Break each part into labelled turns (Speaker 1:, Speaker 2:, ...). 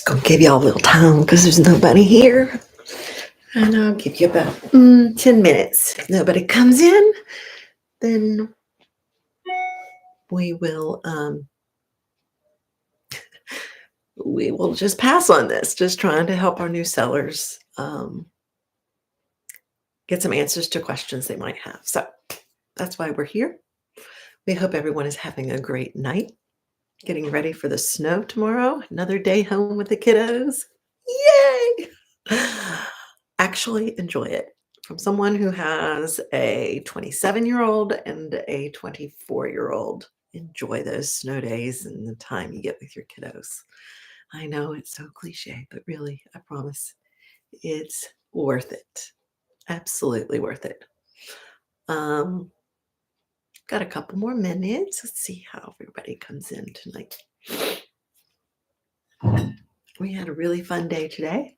Speaker 1: Gonna give y'all a little time because there's nobody here. And I'll give you about 10 minutes. If nobody comes in, then we will just pass on this. Just trying to help our new sellers get some answers to questions they might have. So that's why we're here. We hope everyone is having a great night. Getting ready for the snow tomorrow. Another day home with the kiddos. Yay! Actually enjoy it. From someone who has a 27-year-old and a 24-year-old. Enjoy those snow days and the time you get with your kiddos. I know it's so cliche, but really, I promise it's worth it. Absolutely worth it. Got a couple more minutes. Let's see how everybody comes in tonight. We had a really fun day today.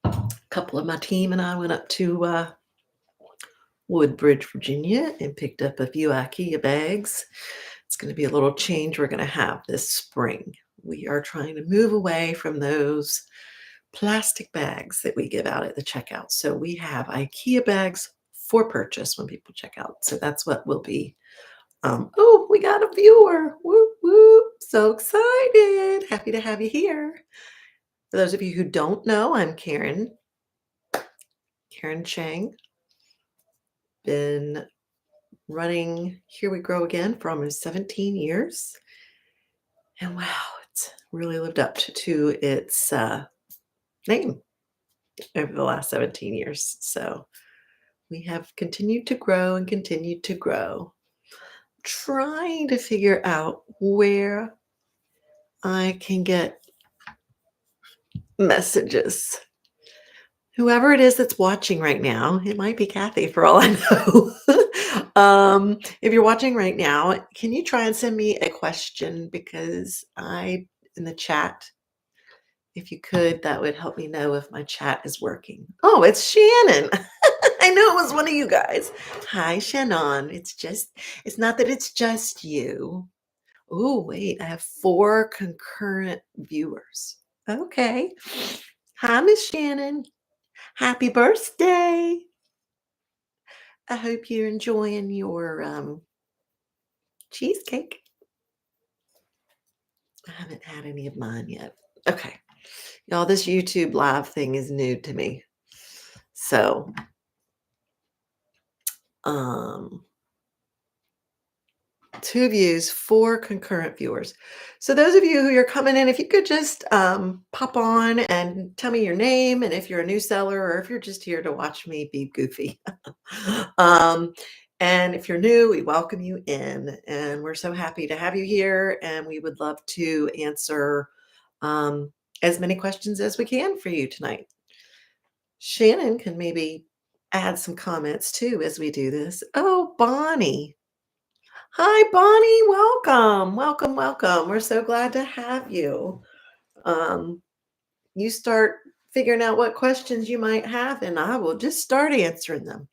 Speaker 1: A couple of my team and I went up to Woodbridge, Virginia, and picked up a few IKEA bags. It's going to be a little change we're going to have this spring. We are trying to move away from those plastic bags that we give out at the checkout. So we have IKEA bags for purchase when people check out. So that's what we'll be. Oh, we got a viewer. Whoop, whoop. So excited. Happy to have you here. For those of you who don't know, I'm Karen Chang. Been running Here We Grow Again for almost 17 years. And wow, it's really lived up to its name over the last 17 years. So we have continued to grow and continued to grow, trying to figure out where I can get messages. Whoever it is that's watching right now, it might be Kathy for all I know. If you're watching right now, can you try and send me a question? Because in the chat, if you could, that would help me know if my chat is working. Oh, it's Shannon. I know it was one of you guys. Hi, Shannon. It's not that it's just you. Oh, wait, I have 4 concurrent viewers. Okay. Hi, Miss Shannon. Happy birthday. I hope you're enjoying your cheesecake. I haven't had any of mine yet. Okay. Y'all, this YouTube live thing is new to me. So, 2 views, 4 concurrent viewers. So those of you who are coming in, if you could just pop on and tell me your name, and if you're a new seller or if you're just here to watch me be goofy. And if you're new, we welcome you in, and we're so happy to have you here, and we would love to answer as many questions as we can for you tonight. Shannon can maybe add some comments too as we do this. Oh, Bonnie. Hi, Bonnie. Welcome. Welcome, welcome. We're so glad to have you. You start figuring out what questions you might have, and I will just start answering them.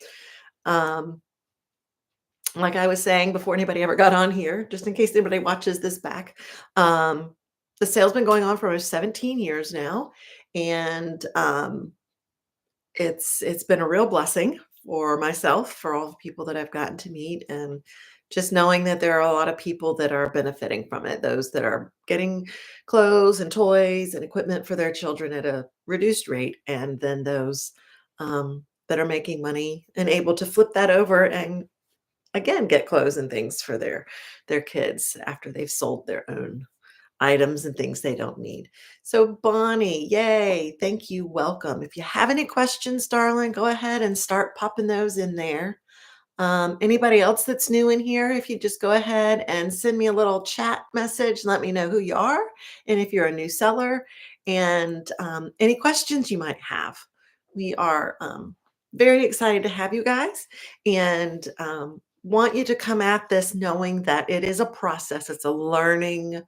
Speaker 1: Like I was saying before anybody ever got on here, just in case anybody watches this back, the sale's been going on for almost 17 years now, and it's been a real blessing for myself, for all the people that I've gotten to meet, and just knowing that there are a lot of people that are benefiting from it, those that are getting clothes and toys and equipment for their children at a reduced rate, and then those that are making money and able to flip that over and again get clothes and things for their kids after they've sold their own items and things they don't need. So Bonnie, yay, thank you, welcome. If you have any questions, darling, go ahead and start popping those in there. Anybody else that's new in here, if you just go ahead and send me a little chat message, let me know who you are and if you're a new seller, and any questions you might have. We are very excited to have you guys, and want you to come at this knowing that it is a process. It's a learning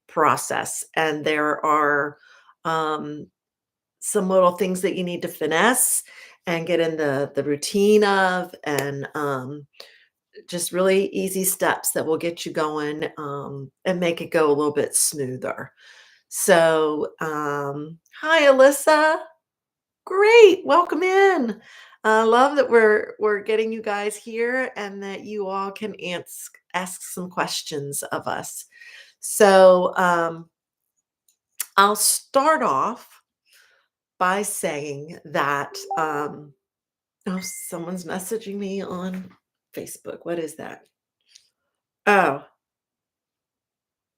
Speaker 1: process, and there are some little things that you need to finesse and get in the routine of, and just really easy steps that will get you going, and make it go a little bit smoother. So, hi, Alyssa. Great, welcome in. I love that we're getting you guys here and that you all can ask some questions of us. So, I'll start off by saying that, oh, someone's messaging me on Facebook. What is that? Oh,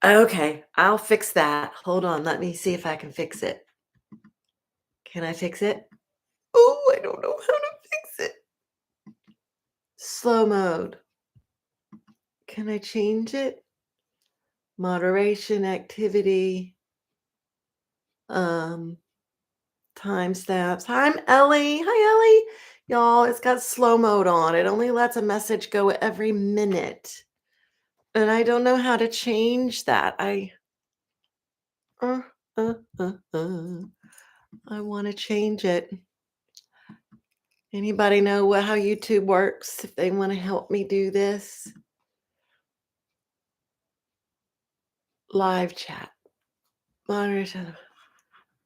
Speaker 1: okay. I'll fix that. Hold on. Let me see if I can fix it. Can I fix it? Oh, I don't know how to fix it. Slow mode. Can I change it? Moderation, activity, um, timestamps. Hi, I'm Ellie. Hi, Ellie. Y'all, it's got slow mode on. It only lets a message go every minute. And I don't know how to change that. Uh, uh, uh, uh. I want to change it. Anybody know how YouTube works if they want to help me do this? Live chat. Monitor.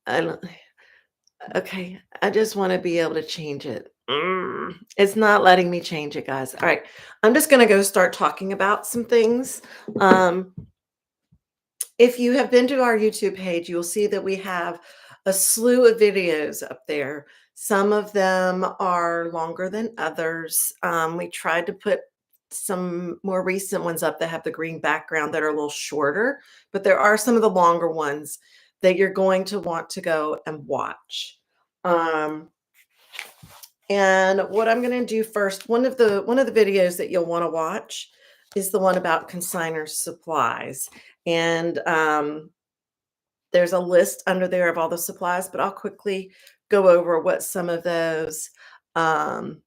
Speaker 1: I don't. Okay, I just want to be able to change it. It's not letting me change it, guys. All right, I'm just going to go start talking about some things. Um, if you have been to our YouTube page, you'll see that we have a slew of videos up there. Some of them are longer than others. We tried to put some more recent ones up that have the green background that are a little shorter, but there are some of the longer ones that you're going to want to go and watch. Um, and what I'm going to do first, one of the videos that you'll want to watch is the one about consignor supplies. And there's a list under there of all the supplies, but I'll quickly go over what some of those. Um,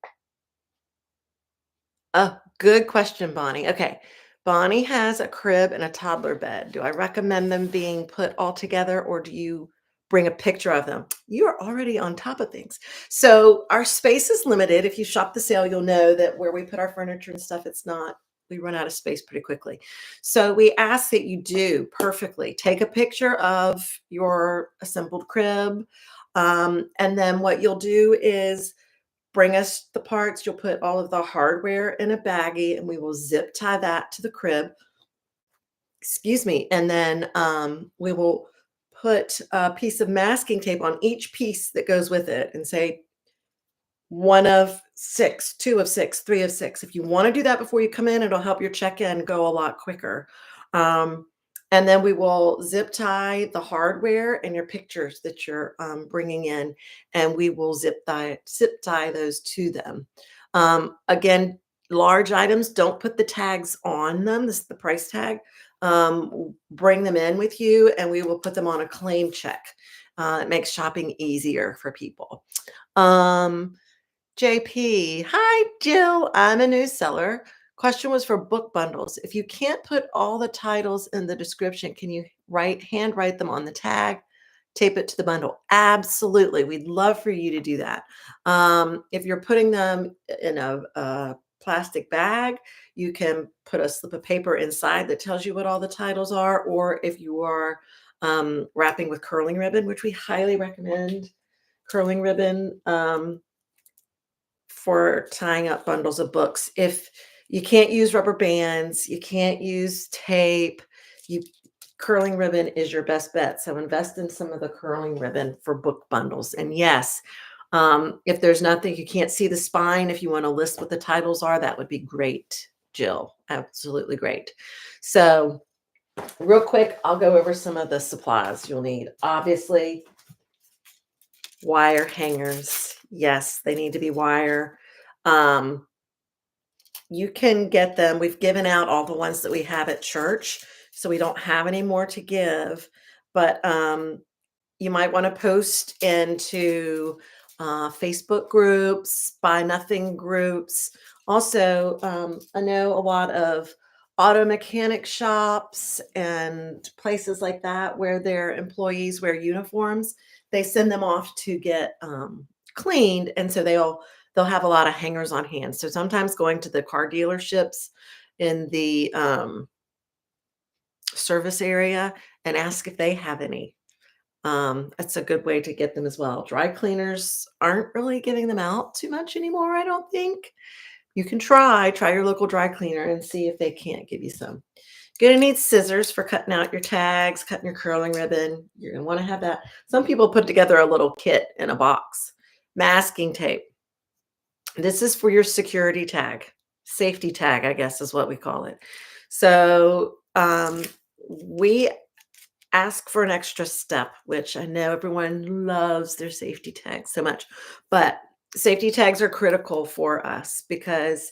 Speaker 1: oh, good question, Bonnie. Okay. Bonnie has a crib and a toddler bed. Do I recommend them being put all together or do you bring a picture of them? You are already on top of things. So our space is limited. If you shop the sale, you'll know that where we put our furniture and stuff, it's not, we run out of space pretty quickly. So we ask that you do perfectly take a picture of your assembled crib. And then what you'll do is bring us the parts. You'll put all of the hardware in a baggie and we will zip tie that to the crib. Excuse me. And then we will put a piece of masking tape on each piece that goes with it and say 1 of 6, 2 of 6, 3 of 6. If you want to do that before you come in, it'll help your check-in go a lot quicker. Um, and then we will zip tie the hardware and your pictures that you're bringing in, and we will zip tie those to them. Again, large items, don't put the tags on them. This is the price tag. Bring them in with you, and we will put them on a claim check. It makes shopping easier for people. JP, hi Jill. I'm a new seller. Question was for book bundles. If you can't put all the titles in the description, can you hand write them on the tag, tape it to the bundle? Absolutely. We'd love for you to do that. If you're putting them in a plastic bag, you can put a slip of paper inside that tells you what all the titles are. Or if you are wrapping with curling ribbon, which we highly recommend curling ribbon, for tying up bundles of books. If you can't use rubber bands, you can't use tape, curling ribbon is your best bet. So invest in some of the curling ribbon for book bundles. And yes, if there's nothing, you can't see the spine, if you want to list what the titles are, that would be great, Jill. Absolutely great. So real quick, I'll go over some of the supplies you'll need. Obviously, wire hangers. Yes, they need to be wire. You can get them. We've given out all the ones that we have at church, so we don't have any more to give. But you might want to post into Facebook groups, Buy Nothing groups. Also, I know a lot of auto mechanic shops and places like that where their employees wear uniforms. They send them off to get cleaned, and so they'll they'll have a lot of hangers on hand. So sometimes going to the car dealerships in the service area and ask if they have any. That's a good way to get them as well. Dry cleaners aren't really giving them out too much anymore, I don't think. You can try your local dry cleaner and see if they can't give you some. You're gonna need scissors for cutting out your tags, cutting your curling ribbon. You're gonna wanna have that. Some people put together a little kit in a box. Masking tape. This is for your security tag. Safety tag, I guess is what we call it. So, we ask for an extra step, which I know everyone loves their safety tags so much, but safety tags are critical for us because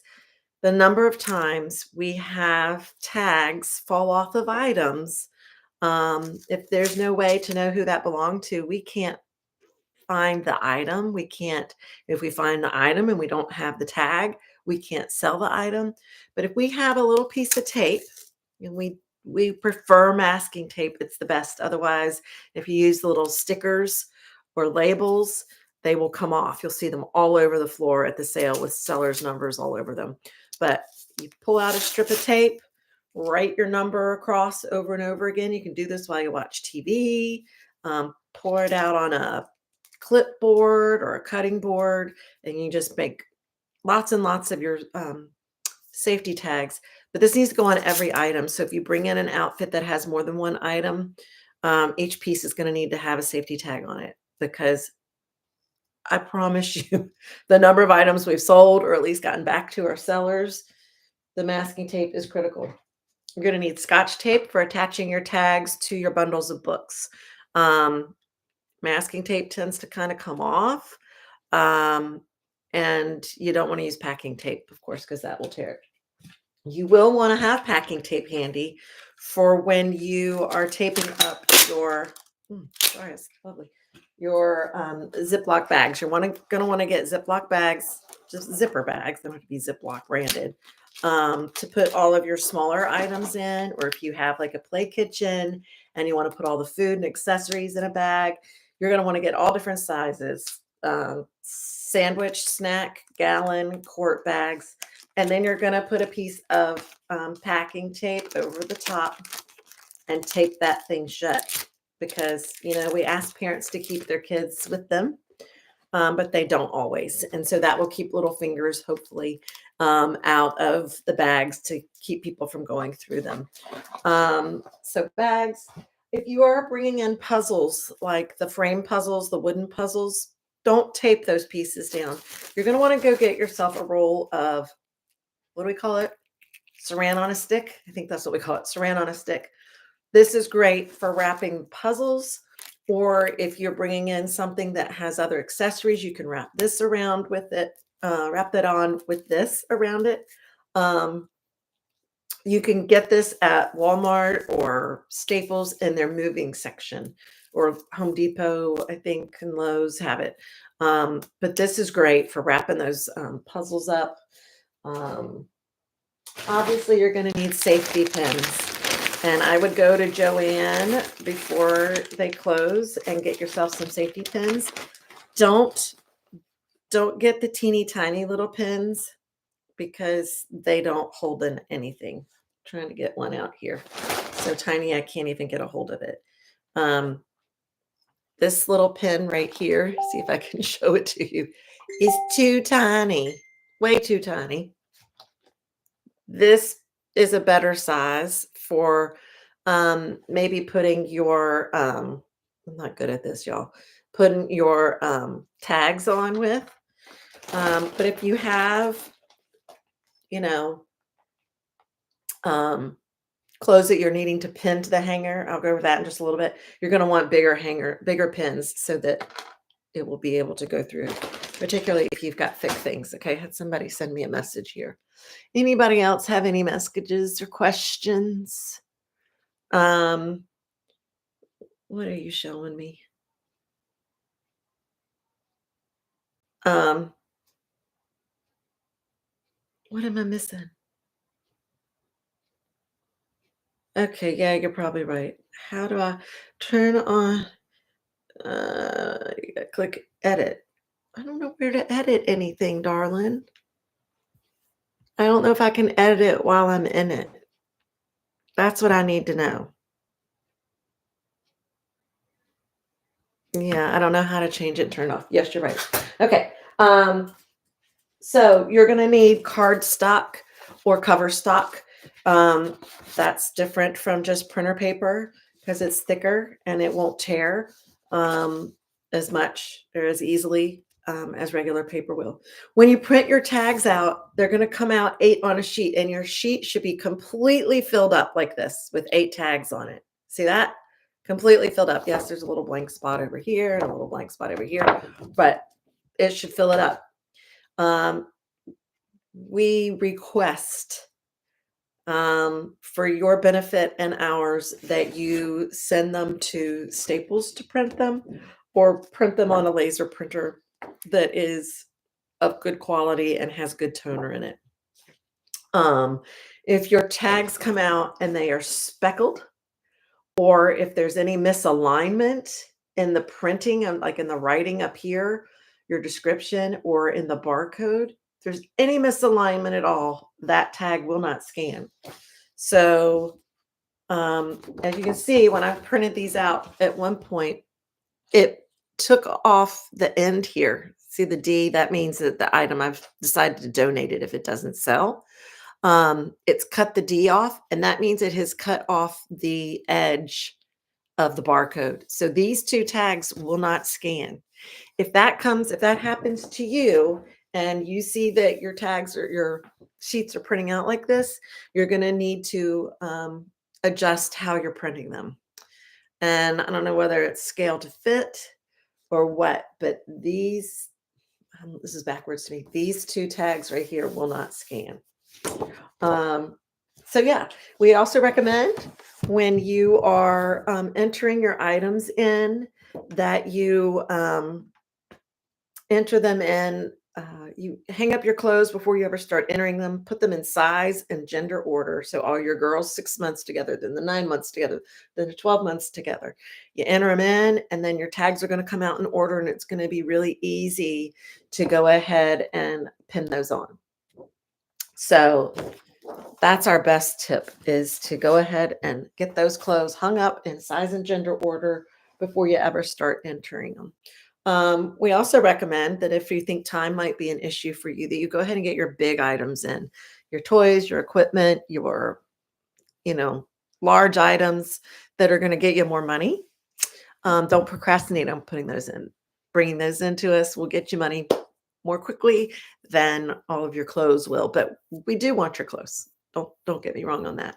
Speaker 1: the number of times we have tags fall off of items, if there's no way to know who that belonged to, we can't find the item. We can't, if we find the item and we don't have the tag, we can't sell the item. But if we have a little piece of tape, and we prefer masking tape, it's the best. Otherwise, if you use the little stickers or labels, they will come off. You'll see them all over the floor at the sale with sellers' numbers all over them. But you pull out a strip of tape, write your number across over and over again. You can do this while you watch TV. Pour it out on a clipboard or a cutting board, and you just make lots and lots of your safety tags. But this needs to go on every item. So if you bring in an outfit that has more than one item, each piece is going to need to have a safety tag on it, because I promise you, the number of items we've sold or at least gotten back to our sellers, the masking tape is critical. You're going to need Scotch tape for attaching your tags to your bundles of books. Um, Masking tape tends to kind of come off. Um, and you don't want to use packing tape, of course, because that will tear it. You will want to have packing tape handy for when you are taping up your, sorry, it's lovely, your Ziploc bags. You're going to want to get Ziploc bags, just zipper bags. They don't have to be Ziploc branded, to put all of your smaller items in. Or if you have like a play kitchen and you want to put all the food and accessories in a bag, you're going to want to get all different sizes, sandwich, snack, gallon, quart bags. And then you're going to put a piece of packing tape over the top and tape that thing shut, because, we ask parents to keep their kids with them, but they don't always. And so that will keep little fingers, hopefully, out of the bags to keep people from going through them. So bags, if you are bringing in puzzles, like the frame puzzles, the wooden puzzles, don't tape those pieces down. You're going to want to go get yourself a roll of, what do we call it? Saran on a stick. I think that's what we call it. Saran on a stick. This is great for wrapping puzzles, or if you're bringing in something that has other accessories, you can wrap this around with it, wrap that on with this around it. You can get this at Walmart or Staples in their moving section, or Home Depot, I think, and Lowe's have it. But this is great for wrapping those puzzles up. Obviously, you're going to need safety pins. And I would go to Joann before they close and get yourself some safety pins. Don't get the teeny tiny little pins, because they don't hold in anything. I'm trying to get one out here. So tiny I can't even get a hold of it. This little pin right here, see if I can show it to you, is too tiny, way too tiny. This is a better size for maybe putting your, I'm not good at this, y'all, putting your tags on with. But if you have, you know, clothes that you're needing to pin to the hanger, I'll go over that in just a little bit. You're going to want bigger pins so that it will be able to go through, particularly if you've got thick things. Okay, had somebody send me a message here. Anybody else have any messages or questions? What are you showing me? What am I missing? Okay, yeah, you're probably right. How do I turn on? You gotta click edit. I don't know where to edit anything, darling. I don't know if I can edit it while I'm in it. That's what I need to know. Yeah, I don't know how to change it, turn off. Yes, you're right. Okay. So you're gonna need card stock or cover stock. Um, that's different from just printer paper because it's thicker and it won't tear as much or as easily as regular paper will. When you print your tags out, they're gonna come out 8 on a sheet, and your sheet should be completely filled up like this with 8 tags on it. See that? Completely filled up. Yes, there's a little blank spot over here and a little blank spot over here, but it should fill it up. Um, we request for your benefit and ours that you send them to Staples to print them or print them on a laser printer that is of good quality and has good toner in it. Um, if your tags come out and they are speckled, or if there's any misalignment in the printing and like in the writing up here, your description, or in the barcode, if there's any misalignment at all, that tag will not scan. So as you can see, when I printed these out at one point, it took off the end here. See the D? That means that the item, I've decided to donate it if it doesn't sell. It's cut the D off, and that means it has cut off the edge of the barcode. So these two tags will not scan. If that happens to you and you see that your tags or your sheets are printing out like this, you're going to need to adjust how you're printing them. And I don't know whether it's scale to fit or what, but this is backwards to me. These two tags right here will not scan. So yeah, we also recommend when you are entering your items in that you enter them in. You hang up your clothes before you ever start entering them. Put them in size and gender order. So all your girls 6 months together, then the 9 months together, then the 12 months together. You enter them in, and then your tags are going to come out in order, and it's going to be really easy to go ahead and pin those on. So that's our best tip, is to go ahead and get those clothes hung up in size and gender order before you ever start entering them. We also recommend that if you think time might be an issue for you, that you go ahead and get your big items in, your toys, your equipment, your, large items that are going to get you more money. Don't procrastinate on putting those in. Bringing those into us will get you money more quickly than all of your clothes will, but we do want your clothes. Don't get me wrong on that.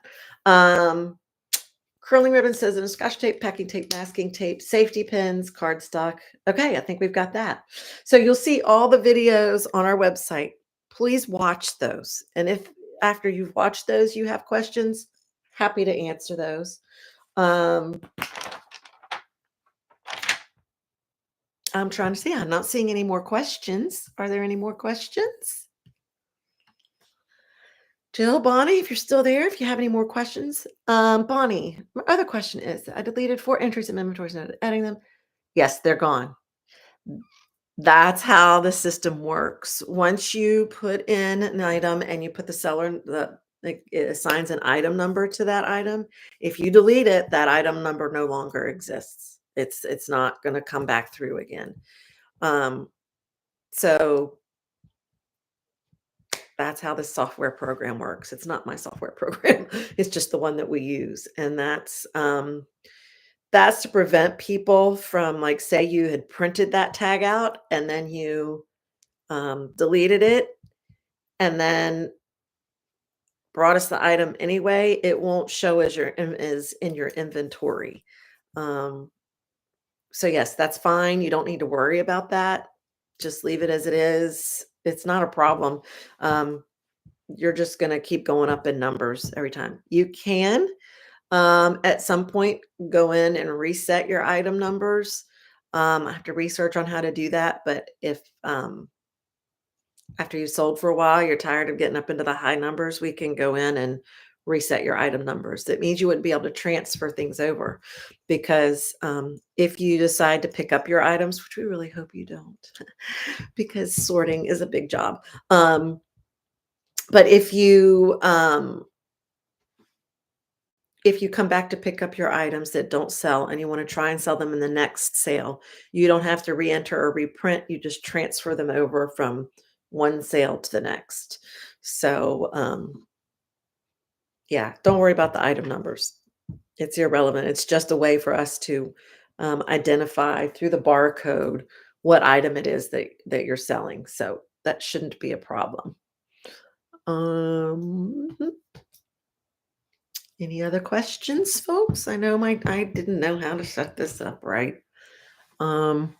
Speaker 1: Curling ribbon says in scotch tape, packing tape, masking tape, safety pins, cardstock. Okay, I think we've got that. So you'll see all the videos on our website. Please watch those. And if after you've watched those, you have questions, happy to answer those. I'm trying to see. I'm not seeing any more questions. Are there any more questions? Jill, Bonnie, if you're still there, if you have any more questions. Bonnie, my other question is, I deleted 4 entries in inventories and adding them. Yes, they're gone. That's how the system works. Once you put in an item and you put the seller, it assigns an item number to that item. If you delete it, that item number no longer exists. It's not going to come back through again. So that's how this software program works. It's not my software program. It's just the one that we use. And that's to prevent people from, like, say you had printed that tag out and then you deleted it and then brought us the item anyway, it won't show as in your inventory. So yes, that's fine. You don't need to worry about that. Just leave it as it is. It's not a problem. You're just going to keep going up in numbers every time. You can, at some point, go in and reset your item numbers. I have to research on how to do that. But if after you sold for a while, you're tired of getting up into the high numbers, we can go in and reset your item numbers. That means you wouldn't be able to transfer things over because if you decide to pick up your items, which we really hope you don't, because sorting is a big job. But if you come back to pick up your items that don't sell and you want to try and sell them in the next sale, you don't have to re-enter or reprint. You just transfer them over from one sale to the next. So, yeah, don't worry about the item numbers. It's irrelevant. It's just a way for us to identify through the barcode what item it is that you're selling. So that shouldn't be a problem. Um, Any other questions, folks? I know I didn't know how to set this up right. I'll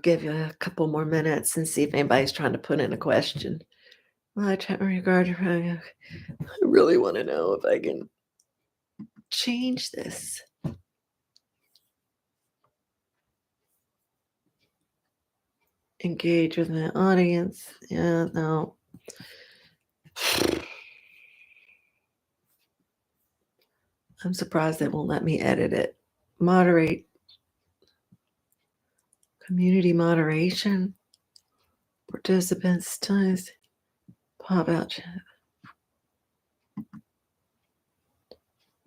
Speaker 1: give you a couple more minutes and see if anybody's trying to put in a question. I really want to know if I can change this. Engage with my audience. Yeah, no. I'm surprised they won't let me edit it. Moderate. Community moderation. Participants times. Pop out chat.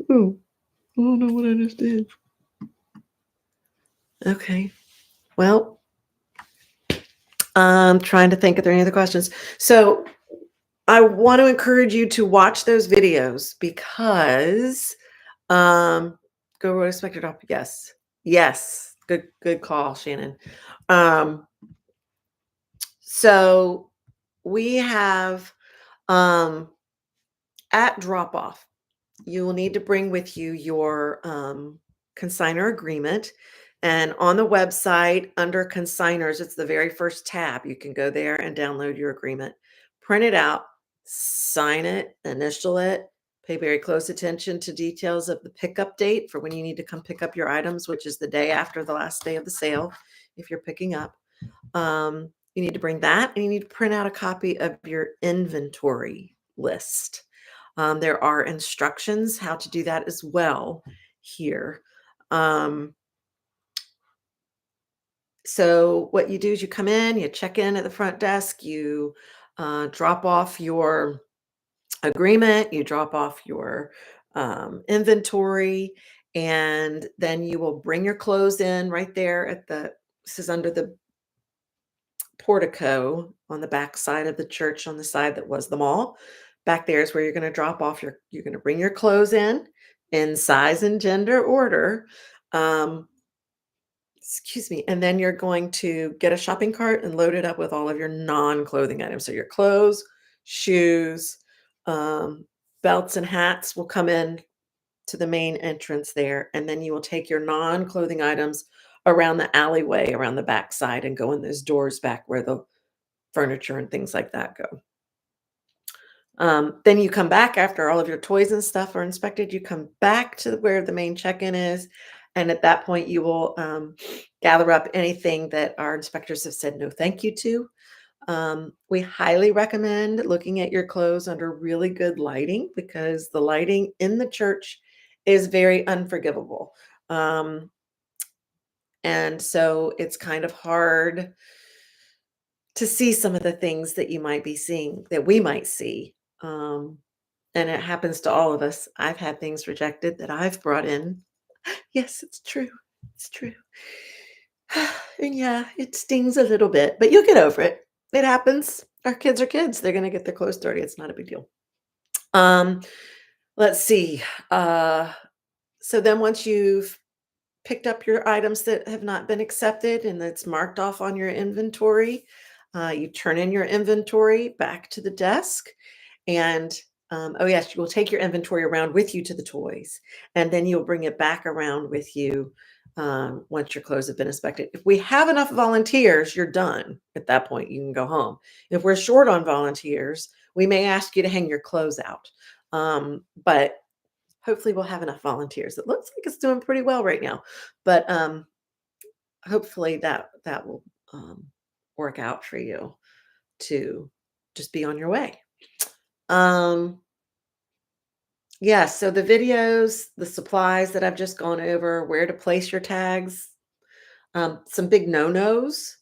Speaker 1: Oh, I don't know what I just did. Okay. Well, I'm trying to think if there are any other questions. So I want to encourage you to watch those videos because go road inspector up. Yes. Yes. Good call, Shannon. So we have at drop off, you will need to bring with you your consignor agreement. And on the website under consignors, it's the very first tab. You can go there and download your agreement, print it out, sign it, initial it, pay very close attention to details of the pickup date for when you need to come pick up your items, which is the day after the last day of the sale, if you're picking up. You need to bring that, and you need to print out a copy of your inventory list. There are instructions how to do that as well here. So what you do is you come in, you check in at the front desk, you drop off your agreement, you drop off your inventory, and then you will bring your clothes in right there this is under the portico on the back side of the church on the side that was the mall. Back there is where you're going to drop off you're going to bring your clothes in size and gender order. Excuse me. And then you're going to get a shopping cart and load it up with all of your non-clothing items. So your clothes, shoes, belts and hats will come in to the main entrance there. And then you will take your non-clothing items around the alleyway, around the back side, and go in those doors back where the furniture and things like that go. Then you come back after all of your toys and stuff are inspected. You come back to where the main check-in is. And at that point, you will gather up anything that our inspectors have said no thank you to. We highly recommend looking at your clothes under really good lighting because the lighting in the church is very unforgivable. And so it's kind of hard to see some of the things that you might be seeing, that we might see. And it happens to all of us. I've had things rejected that I've brought in. Yes, it's true. It's true. And yeah, it stings a little bit, but you'll get over it. It happens. Our kids are kids. They're going to get their clothes dirty. It's not a big deal. Let's see. So then once you've picked up your items that have not been accepted and that's marked off on your inventory, you turn in your inventory back to the desk. And oh yes, you will take your inventory around with you to the toys, and then you'll bring it back around with you once your clothes have been inspected. If we have enough volunteers, you're done. At that point, you can go home. If we're short on volunteers, we may ask you to hang your clothes out. But hopefully we'll have enough volunteers. It looks like it's doing pretty well right now, but hopefully that will work out for you to just be on your way. Um, yeah, so the videos, the supplies that I've just gone over, where to place your tags, some big no-nos.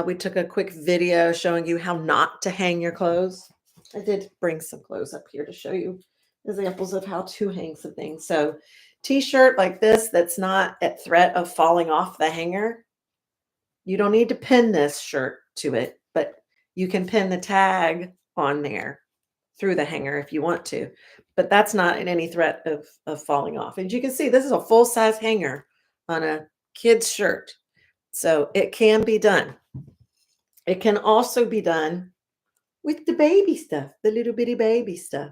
Speaker 1: We took a quick video showing you how not to hang your clothes. I did bring some clothes up here to show you examples of how to hang some things. So t-shirt like this that's not at threat of falling off the hanger. You don't need to pin this shirt to it, but you can pin the tag on there through the hanger if you want to. But that's not in any threat of falling off. As you can see, this is a full-size hanger on a kid's shirt. So it can be done. It can also be done with the baby stuff, the little bitty baby stuff.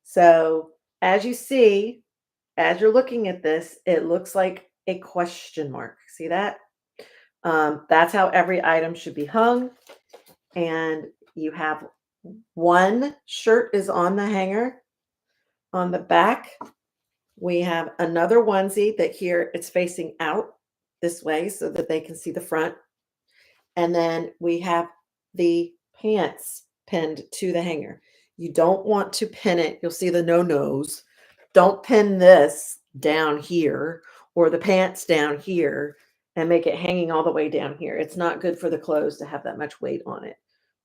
Speaker 1: So as you see, as you're looking at this, it looks like a question mark. See that? That's how every item should be hung. And you have one shirt is on the hanger. On the back, we have another onesie that here it's facing out this way so that they can see the front. And then we have the pants pinned to the hanger. You don't want to pin it. You'll see the no-nos. Don't pin this down here or the pants down here and make it hanging all the way down here. It's not good for the clothes to have that much weight on it.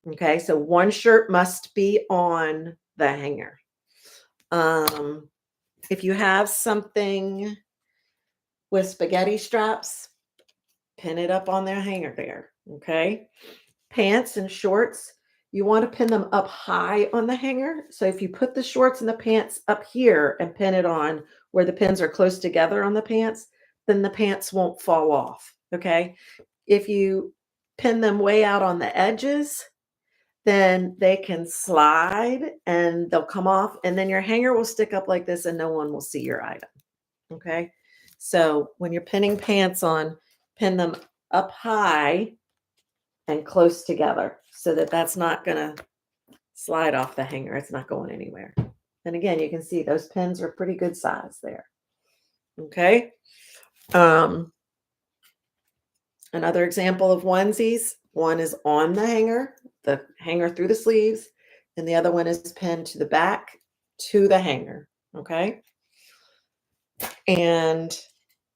Speaker 1: Okay, so one shirt must be on the hanger. If you have something with spaghetti straps, pin it up on their hanger there. Okay, pants and shorts, you want to pin them up high on the hanger. So if you put the shorts and the pants up here and pin it on where the pins are close together on the pants, then the pants won't fall off. Okay, if you pin them way out on the edges, then they can slide and they'll come off, and then your hanger will stick up like this and no one will see your item. Okay, so when you're pinning pants on, pin them up high and close together so that that's not going to slide off the hanger. It's not going anywhere. And again, you can see those pins are pretty good size there. Okay. Another example of onesies, one is on the hanger through the sleeves, and the other one is pinned to the back to the hanger. Okay. And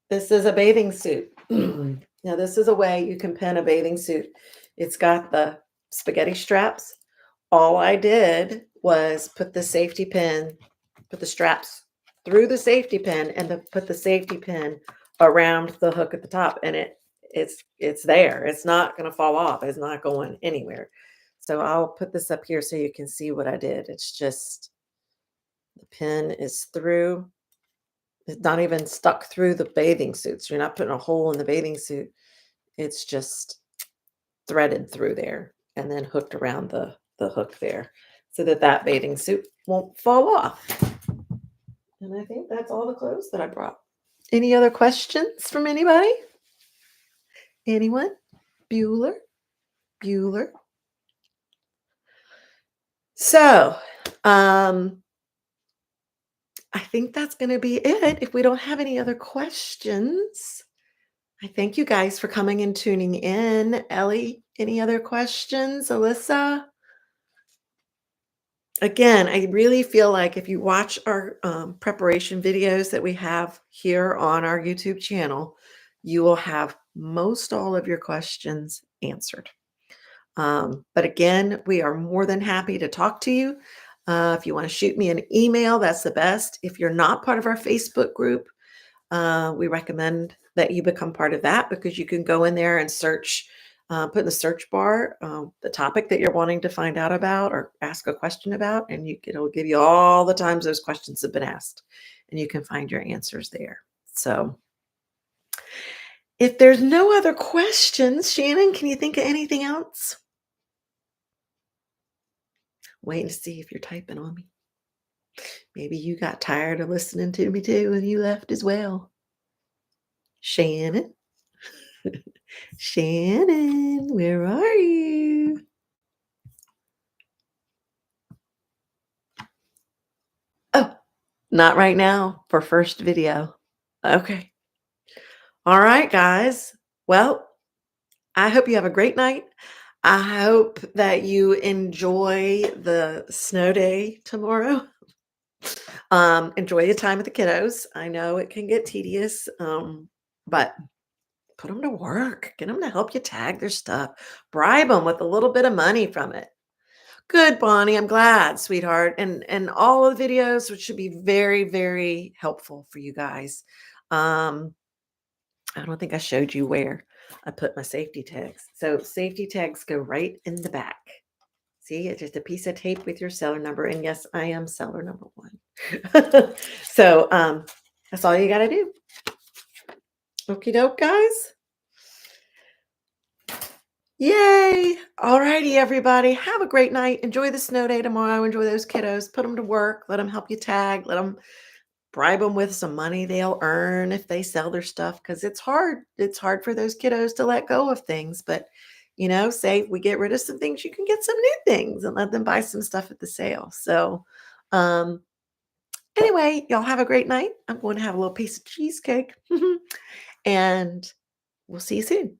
Speaker 1: this is a bathing suit. Now, this is a way you can pin a bathing suit. It's got the spaghetti straps. All I did was put the safety pin, put the straps through the safety pin, and then put the safety pin around the hook at the top, and it's there. It's not going to fall off. It's not going anywhere. So I'll put this up here so you can see what I did. It's just the pin is through. It's not even stuck through the bathing suits. You're not putting a hole in the bathing suit. It's just threaded through there and then hooked around the hook there so that bathing suit won't fall off. And I think that's all the clothes that I brought. Any other questions from anybody? Anyone? Bueller? So, I think that's going to be it. If we don't have any other questions, I thank you guys for coming and tuning in. Ellie, any other questions? Alyssa? Again, I really feel like if you watch our preparation videos that we have here on our YouTube channel, you will have most all of your questions answered. But again, we are more than happy to talk to you. If you want to shoot me an email, that's the best. If you're not part of our Facebook group, we recommend that you become part of that because you can go in there and search, put in the search bar the topic that you're wanting to find out about or ask a question about, and it'll give you all the times those questions have been asked, and you can find your answers there. So if there's no other questions, Shannon, can you think of anything else? Waiting to see if you're typing on me. Maybe you got tired of listening to me too and you left as well. Shannon? Shannon, where are you? Oh, not right now for first video. Okay. All right, guys. Well, I hope you have a great night. I hope that you enjoy the snow day tomorrow. Enjoy your time with the kiddos. I know it can get tedious, but put them to work. Get them to help you tag their stuff. Bribe them with a little bit of money from it. Good, Bonnie. I'm glad, sweetheart. And all of the videos, which should be very, very helpful for you guys. Um, I don't think I showed you where I put my safety tags. So safety tags go right in the back. See, it's just a piece of tape with your seller number. And yes, I am seller number one. So that's all you got to do. Okie doke, guys. Yay. All righty, everybody. Have a great night. Enjoy the snow day tomorrow. Enjoy those kiddos. Put them to work. Let them help you tag. Let them bribe them with some money they'll earn if they sell their stuff, because it's hard. It's hard for those kiddos to let go of things. But, say we get rid of some things, you can get some new things and let them buy some stuff at the sale. So, um, anyway, y'all have a great night. I'm going to have a little piece of cheesecake and we'll see you soon.